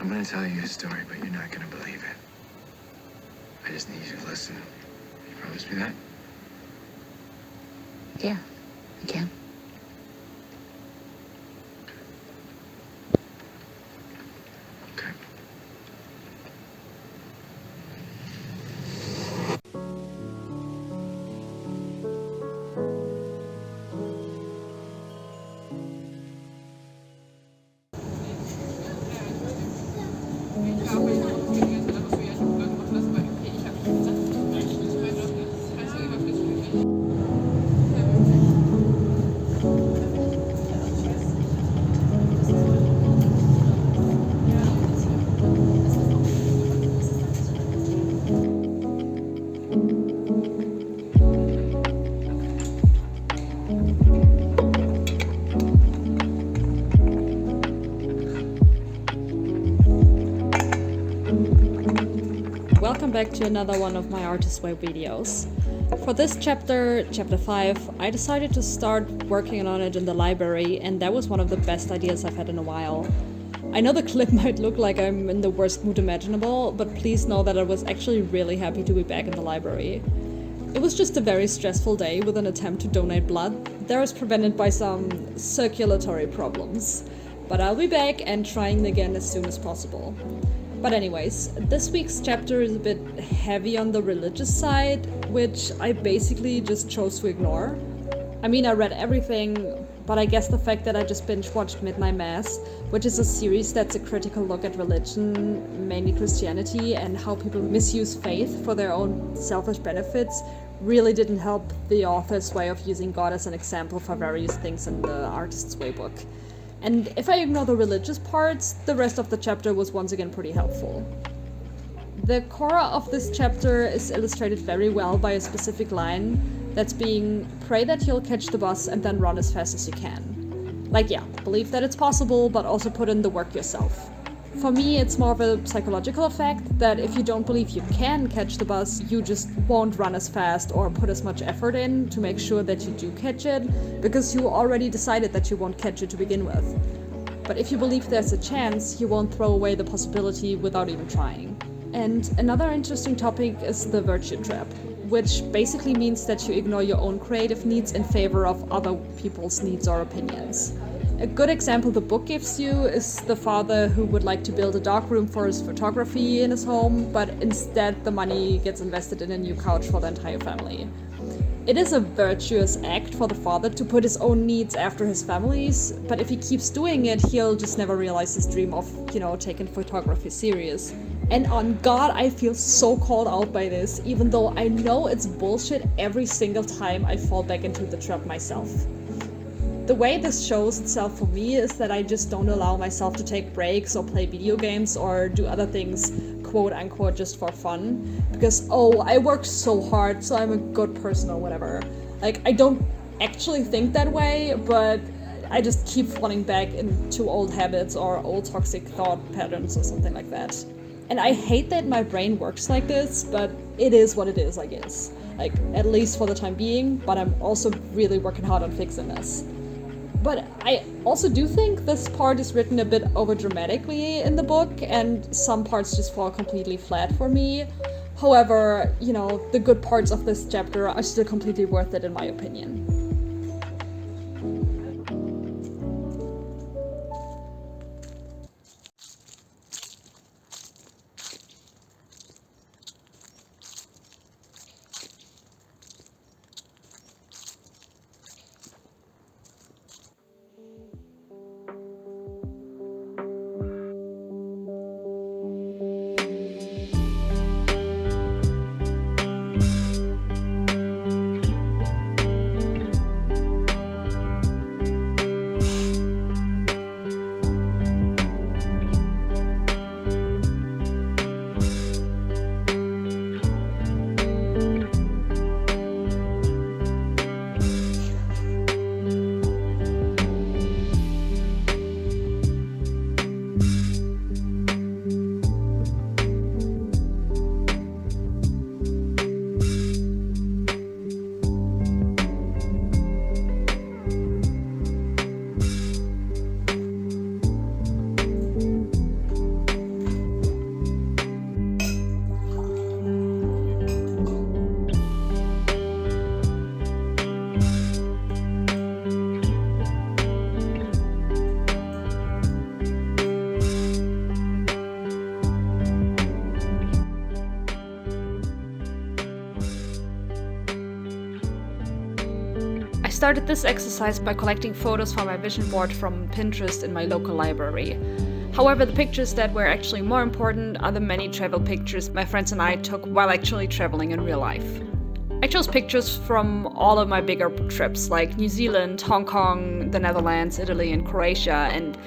I'm gonna tell you a story, but you're not gonna believe it. I just need you to listen. You promise me that? Yeah, I can. Okay. Welcome back to another one of my Artists Way videos. For this chapter, chapter 5, I decided to start working on it in the library, and that was one of the best ideas I've had in a while. I know the clip might look like I'm in the worst mood imaginable, but please know that I was actually really happy to be back in the library. It was just a very stressful day with an attempt to donate blood that was prevented by some circulatory problems. But I'll be back and trying again as soon as possible. But anyways, this week's chapter is a bit heavy on the religious side, which I basically just chose to ignore. I mean, I read everything, but I guess the fact that I just binge-watched Midnight Mass, which is a series that's a critical look at religion, mainly Christianity, and how people misuse faith for their own selfish benefits, really didn't help the author's way of using God as an example for various things in the Artists Way book. And if I ignore the religious parts, the rest of the chapter was once again pretty helpful. The core of this chapter is illustrated very well by a specific line that's being, pray that you'll catch the bus and then run as fast as you can. Like, yeah, believe that it's possible, but also put in the work yourself. For me, it's more of a psychological effect that if you don't believe you can catch the bus, you just won't run as fast or put as much effort in to make sure that you do catch it, because you already decided that you won't catch it to begin with. But if you believe there's a chance, you won't throw away the possibility without even trying. And another interesting topic is the virtue trap, which basically means that you ignore your own creative needs in favor of other people's needs or opinions. A good example the book gives you is the father who would like to build a darkroom for his photography in his home, but instead the money gets invested in a new couch for the entire family. It is a virtuous act for the father to put his own needs after his family's, but if he keeps doing it, he'll just never realize his dream of, taking photography serious. And on God, I feel so called out by this, even though I know it's bullshit every single time I fall back into the trap myself. The way this shows itself for me is that I just don't allow myself to take breaks or play video games or do other things, quote unquote, just for fun. Because, I work so hard, so I'm a good person or whatever. Like, I don't actually think that way, but I just keep falling back into old habits or old toxic thought patterns or something like that. And I hate that my brain works like this, but it is what it is, I guess. Like, at least for the time being, but I'm also really working hard on fixing this. But I also do think this part is written a bit overdramatically in the book, and some parts just fall completely flat for me. However, the good parts of this chapter are still completely worth it in my opinion. started this exercise by collecting photos for my vision board from Pinterest in my local library. However, the pictures that were actually more important are the many travel pictures my friends and I took while actually traveling in real life. I chose pictures from all of my bigger trips, like New Zealand, Hong Kong, the Netherlands, Italy, and Croatia, and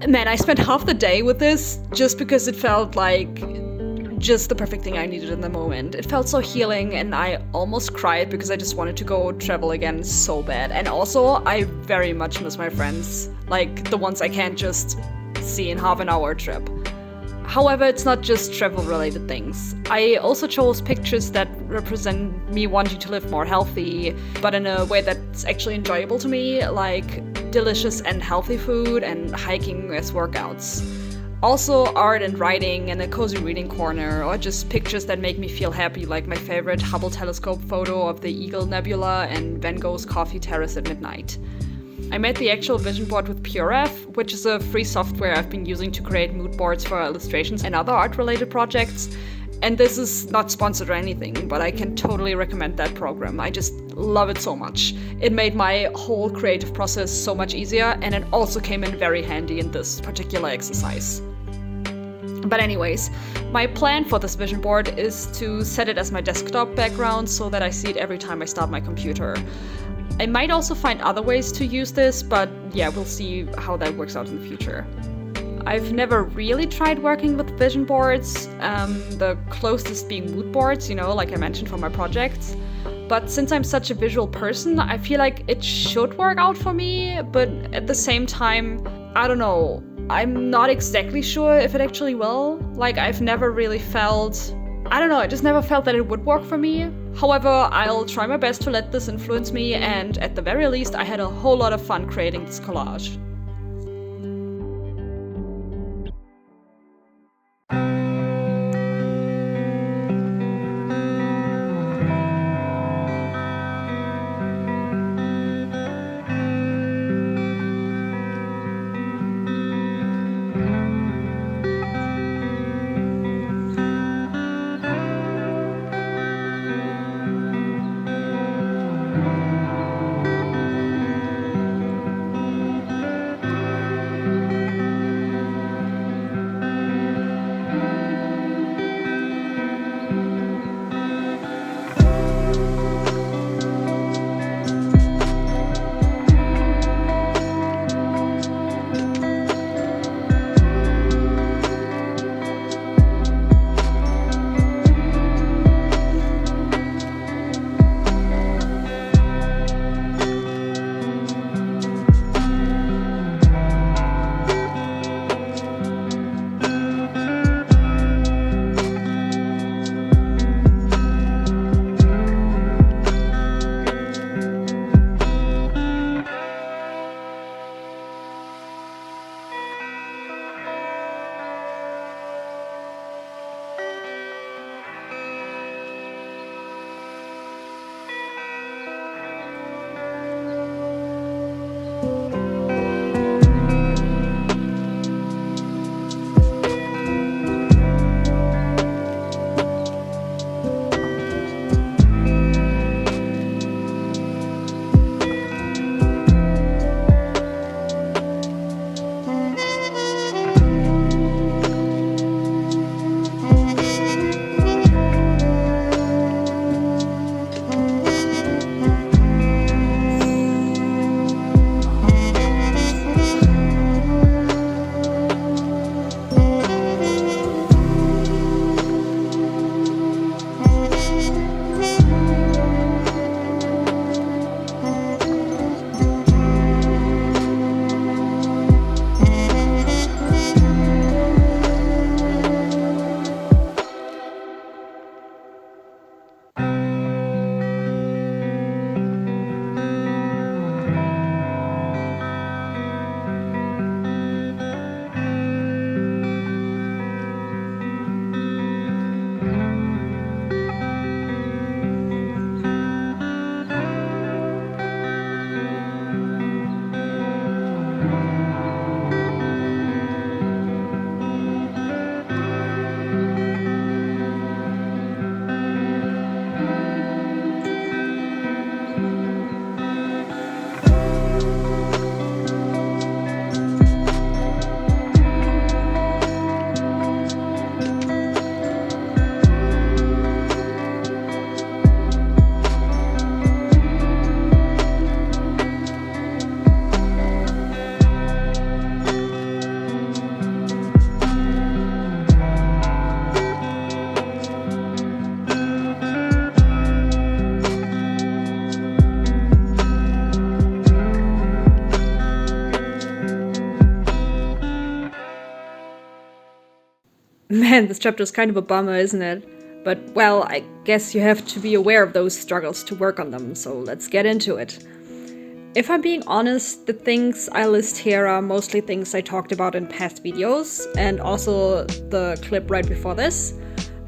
man, I spent half the day with this just because it felt like just the perfect thing I needed in the moment. It felt so healing, and I almost cried because I just wanted to go travel again so bad. And also, I very much miss my friends, like the ones I can't just see in half an hour trip. However, it's not just travel-related things. I also chose pictures that represent me wanting to live more healthy, but in a way that's actually enjoyable to me, like delicious and healthy food and hiking as workouts. Also art and writing and a cozy reading corner, or just pictures that make me feel happy, like my favorite Hubble telescope photo of the Eagle Nebula and Van Gogh's Coffee Terrace at midnight. I made the actual vision board with PureF, which is a free software I've been using to create mood boards for illustrations and other art-related projects. And this is not sponsored or anything, but I can totally recommend that program. I just love it so much. It made my whole creative process so much easier, and it also came in very handy in this particular exercise. But anyways, my plan for this vision board is to set it as my desktop background so that I see it every time I start my computer. I might also find other ways to use this, but yeah, we'll see how that works out in the future. I've never really tried working with vision boards, the closest being mood boards, like I mentioned for my projects. But since I'm such a visual person, I feel like it should work out for me, but at the same time, I don't know. I'm not exactly sure if it actually will. Like, I've never really felt... I just never felt that it would work for me. However, I'll try my best to let this influence me, and at the very least, I had a whole lot of fun creating this collage. Man, this chapter is kind of a bummer, isn't it? But, well, I guess you have to be aware of those struggles to work on them, so let's get into it. If I'm being honest, the things I list here are mostly things I talked about in past videos, and also the clip right before this.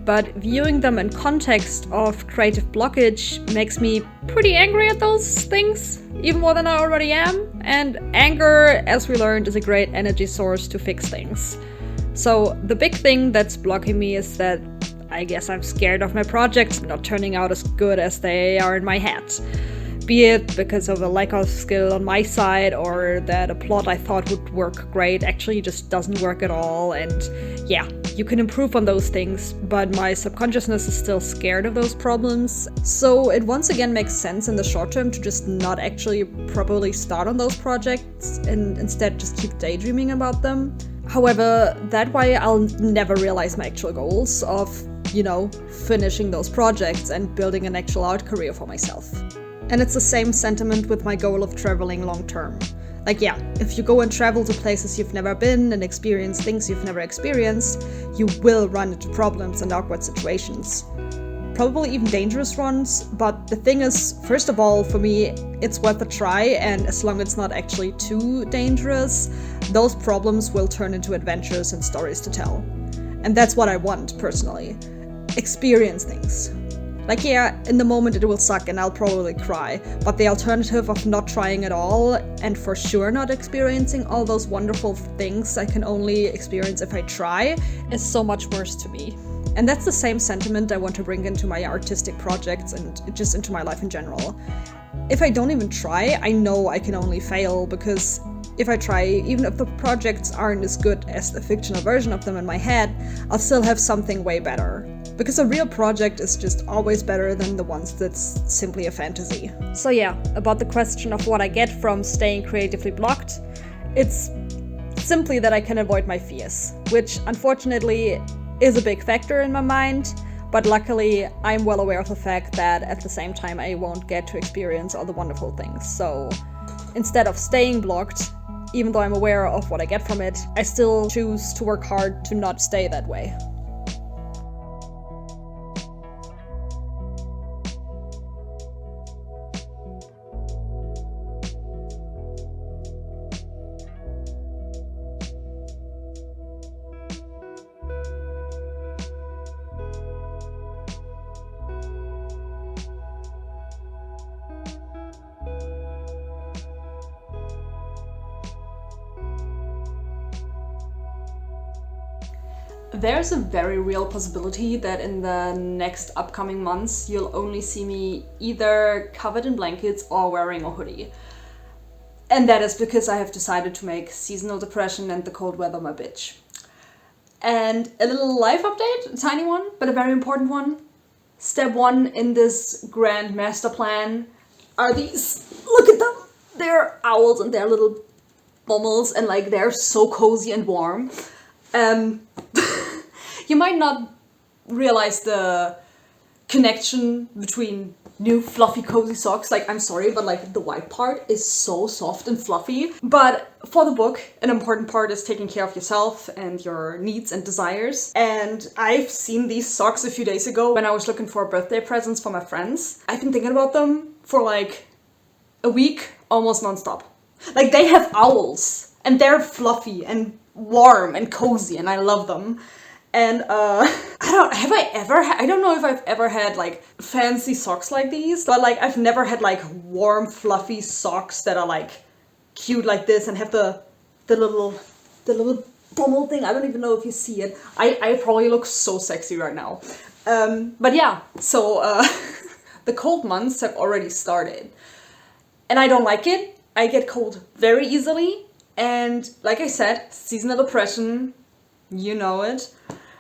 But viewing them in context of creative blockage makes me pretty angry at those things, even more than I already am. And anger, as we learned, is a great energy source to fix things. So the big thing that's blocking me is that I guess I'm scared of my projects not turning out as good as they are in my head. Be it because of a lack of skill on my side, or that a plot I thought would work great actually just doesn't work at all. And yeah, you can improve on those things, but my subconsciousness is still scared of those problems. So it once again makes sense in the short term to just not actually properly start on those projects and instead just keep daydreaming about them. However, that way I'll never realize my actual goals of, finishing those projects and building an actual art career for myself. And it's the same sentiment with my goal of traveling long term. Like, yeah, if you go and travel to places you've never been and experience things you've never experienced, you will run into problems and awkward situations. Probably even dangerous ones, but the thing is, first of all, for me, it's worth a try, and as long as it's not actually too dangerous, those problems will turn into adventures and stories to tell. And that's what I want, personally. Experience things. Like, yeah, in the moment it will suck and I'll probably cry, but the alternative of not trying at all, and for sure not experiencing all those wonderful things I can only experience if I try, is so much worse to me. And that's the same sentiment I want to bring into my artistic projects and just into my life in general. If I don't even try, I know I can only fail, because if I try, even if the projects aren't as good as the fictional version of them in my head, I'll still have something way better. Because a real project is just always better than the ones that's simply a fantasy. So yeah, about the question of what I get from staying creatively blocked, it's simply that I can avoid my fears, which unfortunately is a big factor in my mind, but luckily I'm well aware of the fact that at the same time I won't get to experience all the wonderful things. So instead of staying blocked, even though I'm aware of what I get from it, I still choose to work hard to not stay that way. There's a very real possibility that in the next upcoming months you'll only see me either covered in blankets or wearing a hoodie. And that is because I have decided to make seasonal depression and the cold weather my bitch. And a little life update, a tiny one, but a very important one. Step 1 in this grand master plan are these. Look at them! They're owls and they're little bummels, and like they're so cozy and warm. You might not realize the connection between new fluffy cozy socks. Like, I'm sorry, but like the white part is so soft and fluffy. But for the book, an important part is taking care of yourself and your needs and desires. And I've seen these socks a few days ago when I was looking for birthday presents for my friends. I've been thinking about them for like a week, almost nonstop. Like, they have owls and they're fluffy and warm and cozy and I love them. And I don't know if I've ever had like fancy socks like these, but like I've never had like warm fluffy socks that are like cute like this and have the little bummel thing. I don't even know if you see it. I probably look so sexy right now. But yeah, so the cold months have already started. And I don't like it. I get cold very easily. And like I said, seasonal depression, you know it.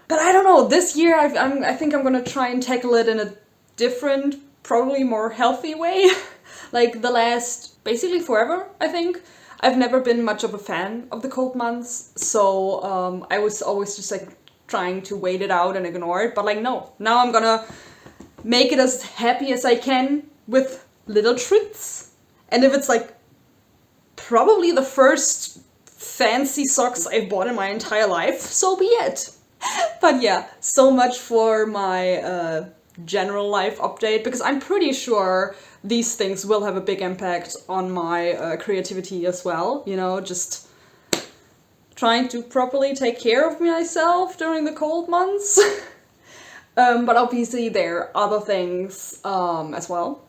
But I don't know, this year I think I'm gonna try and tackle it in a different, probably more healthy way. Like the last, basically forever, I think. I've never been much of a fan of the cold months, so I was always just like trying to wait it out and ignore it. But like no, now I'm gonna make it as happy as I can with little treats. And if it's like probably the first fancy socks I've bought in my entire life, so be it. But yeah, so much for my general life update, because I'm pretty sure these things will have a big impact on my creativity as well. You know, just trying to properly take care of myself during the cold months. But obviously there are other things as well.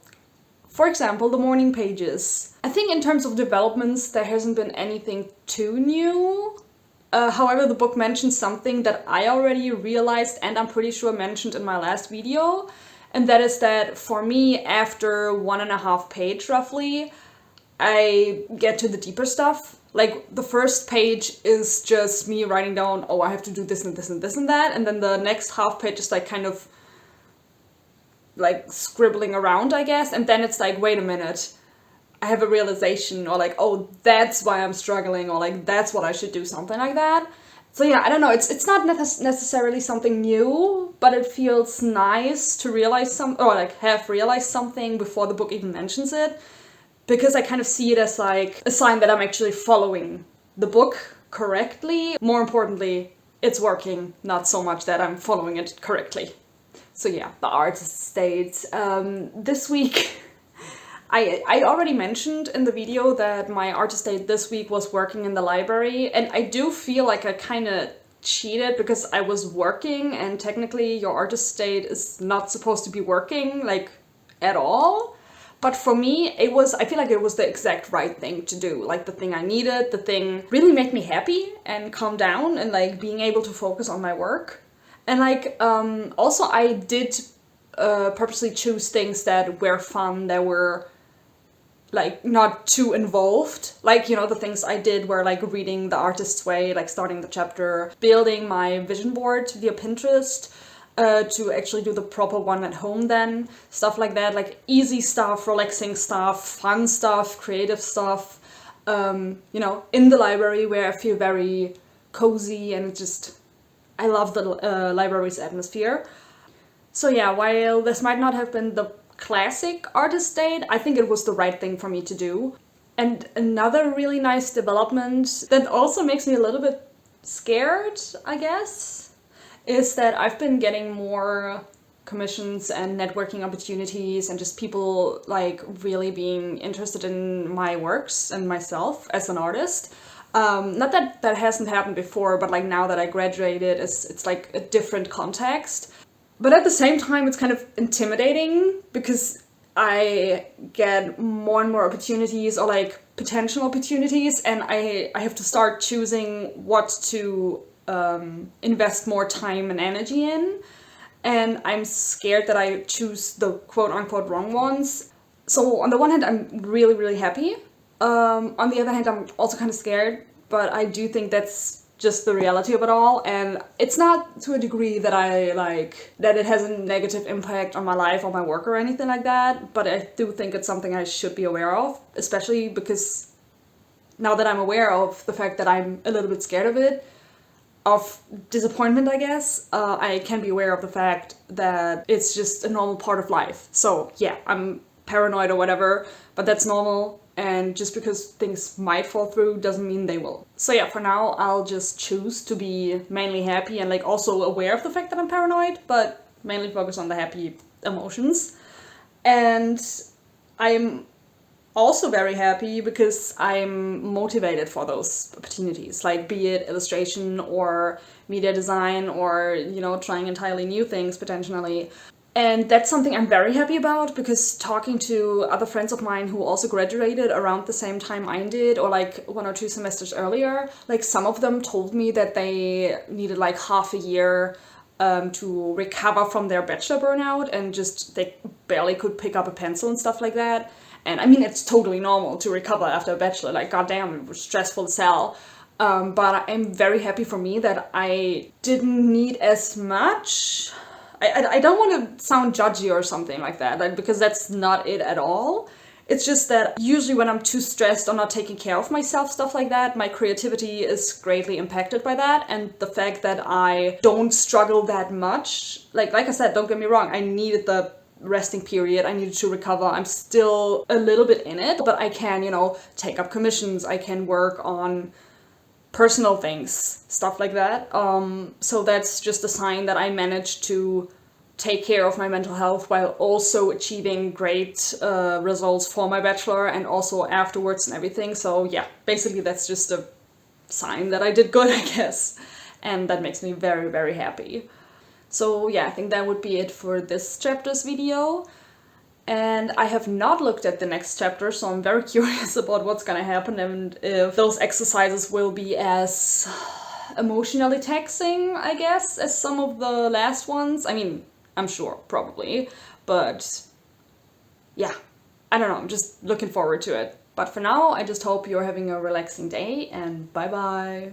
For example, the morning pages. I think in terms of developments, there hasn't been anything too new. However, the book mentions something that I already realized and I'm pretty sure mentioned in my last video. And that is that for me, after 1.5 pages roughly, I get to the deeper stuff. Like, the first page is just me writing down, oh, I have to do this and this and this and that. And then the next half page is like kind of like scribbling around, I guess. And then it's like, wait a minute, I have a realization, or like, oh, that's why I'm struggling, or like, that's what I should do, something like that. So yeah, I don't know, it's not necessarily something new, but it feels nice to realize or like have realized something before the book even mentions it, because I kind of see it as like a sign that I'm actually following the book correctly. More importantly, it's working, not so much that I'm following it correctly. So yeah, the artist state. This week, I already mentioned in the video that my artist date this week was working in the library, and I do feel like I kind of cheated because I was working, and technically your artist date is not supposed to be working, like, at all. But for me, I feel like it was the exact right thing to do, like the thing I needed, the thing really made me happy and calm down, and like being able to focus on my work. And like, also I did purposely choose things that were fun, that were like not too involved. Like, you know, the things I did were like reading The Artist's Way, like starting the chapter, building my vision board via Pinterest, to actually do the proper one at home then, stuff like that, like easy stuff, relaxing stuff, fun stuff, creative stuff, you know, in the library where I feel very cozy, and just, I love the library's atmosphere. So yeah, while this might not have been the classic artist date, I think it was the right thing for me to do. And another really nice development that also makes me a little bit scared, I guess, is that I've been getting more commissions and networking opportunities, and just people like really being interested in my works and myself as an artist. Not that that hasn't happened before, but like now that I graduated, it's like a different context. But at the same time, it's kind of intimidating because I get more and more opportunities, or like potential opportunities, and I have to start choosing what to invest more time and energy in. And I'm scared that I choose the quote-unquote wrong ones. So on the one hand, I'm really, really happy. On the other hand, I'm also kind of scared, but I do think that's just the reality of it all. And it's not to a degree that I like, that it has a negative impact on my life or my work or anything like that, but I do think it's something I should be aware of, especially because now that I'm aware of the fact that I'm a little bit scared of it, of disappointment, I guess, I can be aware of the fact that it's just a normal part of life. So yeah, I'm paranoid or whatever, but that's normal. And just because things might fall through doesn't mean they will. So yeah, for now, I'll just choose to be mainly happy and like also aware of the fact that I'm paranoid, but mainly focus on the happy emotions. And I'm also very happy because I'm motivated for those opportunities, like be it illustration or media design, or, you know, trying entirely new things potentially. And that's something I'm very happy about, because talking to other friends of mine who also graduated around the same time I did, or like 1 or 2 semesters earlier, like some of them told me that they needed like half a year to recover from their bachelor burnout, and just they barely could pick up a pencil and stuff like that. And I mean, it's totally normal to recover after a bachelor, like goddamn, it was stressful as hell. But I'm very happy for me that I didn't need as much. I don't want to sound judgy or something like that, like, because that's not it at all. It's just that usually when I'm too stressed or not taking care of myself, stuff like that, my creativity is greatly impacted by that. And the fact that I don't struggle that much, like I said, don't get me wrong, I needed the resting period, I needed to recover. I'm still a little bit in it, but I can, you know, take up commissions, I can work on personal things, stuff like that. So that's just a sign that I managed to take care of my mental health while also achieving great results for my bachelor and also afterwards and everything. So yeah, basically that's just a sign that I did good, I guess. And that makes me very, very happy. So yeah, I think that would be it for this chapter's video. And I have not looked at the next chapter, so I'm very curious about what's gonna happen and if those exercises will be as emotionally taxing, I guess, as some of the last ones. I mean, I'm sure, probably, but yeah, I don't know, I'm just looking forward to it. But for now, I just hope you're having a relaxing day, and bye bye!